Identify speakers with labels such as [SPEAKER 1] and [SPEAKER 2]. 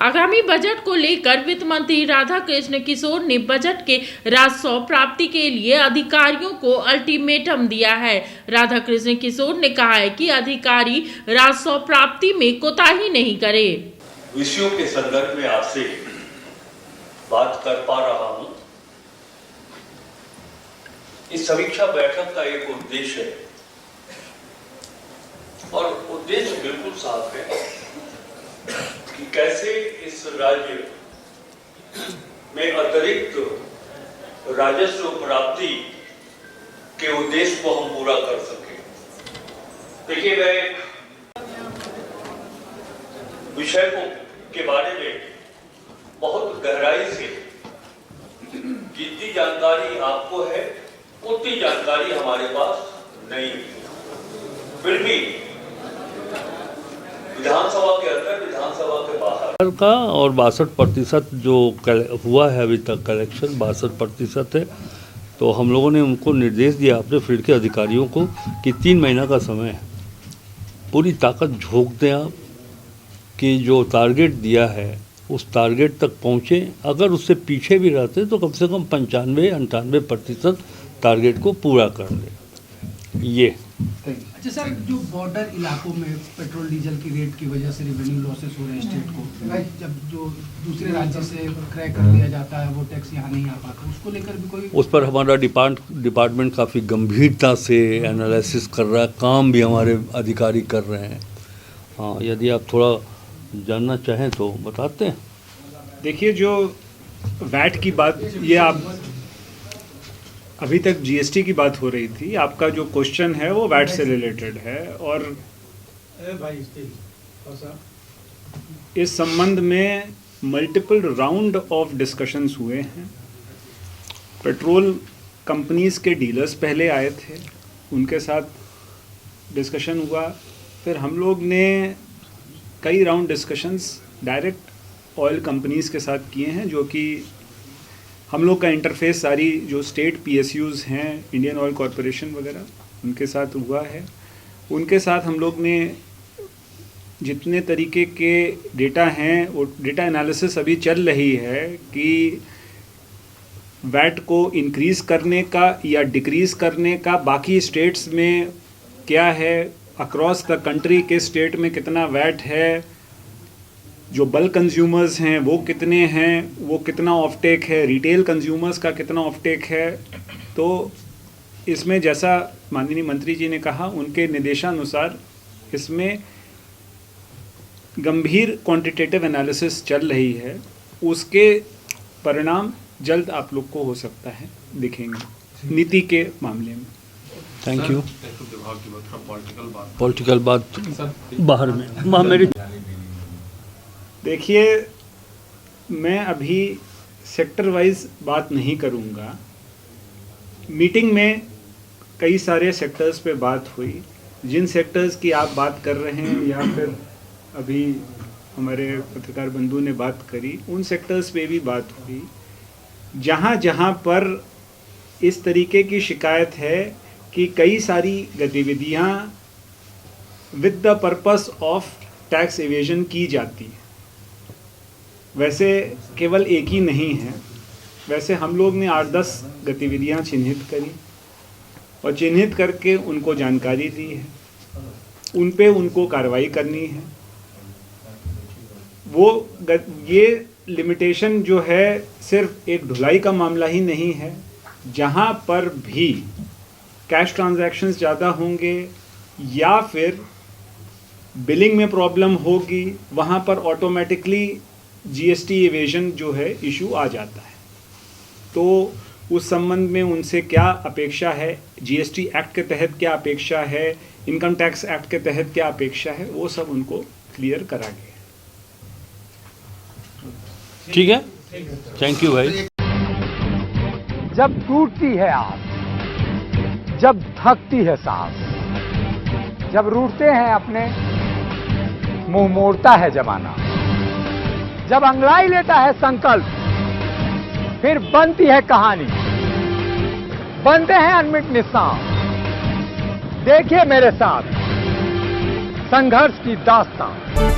[SPEAKER 1] आगामी बजट को लेकर वित्त मंत्री राधा कृष्ण किशोर ने बजट के राजस्व प्राप्ति के लिए अधिकारियों को अल्टीमेटम दिया है। राधा कृष्ण किशोर ने कहा है कि अधिकारी राजस्व प्राप्ति में कोताही नहीं करे।
[SPEAKER 2] विषयों के संदर्भ में आपसे बात कर पा रहा हूं। इस समीक्षा बैठक का एक उद्देश्य है और उद्देश्य बिल्कुल साफ है कि कैसे इस राज्य में अतिरिक्त राजस्व प्राप्ति के उद्देश्य को हम पूरा कर सकें। देखिए, मैं विषय के बारे में बहुत गहराई से जितनी जानकारी आपको है उतनी जानकारी हमारे पास नहीं है। फिर भी विधानसभा के अंदर, विधानसभा के बाहर
[SPEAKER 3] का और 62% जो हुआ है अभी तक कलेक्शन 62% है। तो हम लोगों ने उनको निर्देश दिया अपने फील्ड के अधिकारियों को कि 3 महीना का समय है, पूरी ताकत झोंक दें आप कि जो टारगेट दिया है उस टारगेट तक पहुँचे। अगर उससे पीछे भी रहते तो कम से कम 95-98% टारगेट को पूरा कर लें। ये
[SPEAKER 4] अच्छा सर, जो बॉर्डर इलाकों में पेट्रोल डीजल की रेट की वजह से रेवेन्यू लॉसेस हो रहे हैं स्टेट को, जब जो दूसरे राज्य से क्रय कर लिया जाता है वो टैक्स यहाँ नहीं आ पाता, उसको लेकर भी कोई
[SPEAKER 3] उस पर हमारा डिपार्टमेंट काफ़ी गंभीरता से एनालिसिस कर रहा है, काम भी हमारे अधिकारी कर रहे हैं। हाँ, यदि आप थोड़ा जानना चाहें तो बताते हैं।
[SPEAKER 5] देखिए, जो वैट की बात, ये आप अभी तक जीएसटी की बात हो रही थी, आपका जो क्वेश्चन है वो वैट से रिलेटेड है और इस संबंध में मल्टीपल राउंड ऑफ डिस्कशंस हुए हैं। पेट्रोल कंपनीज के डीलर्स पहले आए थे, उनके साथ डिस्कशन हुआ। फिर हम लोग ने कई round discussions direct oil companies के साथ किए हैं, जो कि हम लोग का इंटरफेस सारी जो स्टेट पीएसयूज़ हैं, इंडियन ऑयल कॉरपोरेशन वगैरह, उनके साथ हुआ है। उनके साथ हम लोग ने जितने तरीके के डेटा हैं वो डेटा एनालिसिस अभी चल रही है कि वैट को इंक्रीज़ करने का या डिक्रीज़ करने का बाकी स्टेट्स में क्या है, अक्रॉस द कंट्री के स्टेट में कितना वैट है, जो बल्क कंज्यूमर्स हैं वो कितने हैं, वो कितना ऑफटेक है, रिटेल कंज्यूमर्स का कितना ऑफटेक है। तो इसमें जैसा माननीय मंत्री जी ने कहा, उनके निर्देशानुसार इसमें गंभीर क्वांटिटेटिव एनालिसिस चल रही है। उसके परिणाम जल्द आप लोग को हो सकता है दिखेंगे नीति के मामले में।
[SPEAKER 3] Thank you. पॉलिटिकल बात बाहर में मेरी
[SPEAKER 5] देखिए, मैं अभी सेक्टर वाइज बात नहीं करूंगा। मीटिंग में कई सारे सेक्टर्स पे बात हुई। जिन सेक्टर्स की आप बात कर रहे हैं या फिर अभी हमारे पत्रकार बंधु ने बात करी, उन सेक्टर्स पे भी बात हुई। जहाँ जहाँ पर इस तरीके की शिकायत है कि कई सारी गतिविधियाँ with the purpose of tax evasion की जाती है, वैसे केवल एक ही नहीं है, वैसे हम लोग ने 8-10 गतिविधियां चिन्हित करी और चिन्हित करके उनको जानकारी दी है, उन पे उनको कार्रवाई करनी है। ये लिमिटेशन जो है सिर्फ एक ढुलाई का मामला ही नहीं है। जहां पर भी कैश ट्रांजैक्शंस ज़्यादा होंगे या फिर बिलिंग में प्रॉब्लम होगी, वहां पर ऑटोमेटिकली जीएसटी एवेजन जो है इशू आ जाता है। तो उस संबंध में उनसे क्या अपेक्षा है, जीएसटी एक्ट के तहत क्या अपेक्षा है, इनकम टैक्स एक्ट के तहत क्या अपेक्षा है, वो सब उनको क्लियर करा गया।
[SPEAKER 3] ठीक है, थैंक यू भाई।
[SPEAKER 6] जब टूटती है आस, जब थकती है सांस, जब रूठते हैं अपने, मुंह मोड़ता है जमाना, जब अंगड़ाई लेता है संकल्प, फिर बनती है कहानी, बनते हैं अनमिट निशान। देखिए मेरे साथ संघर्ष की दास्तान।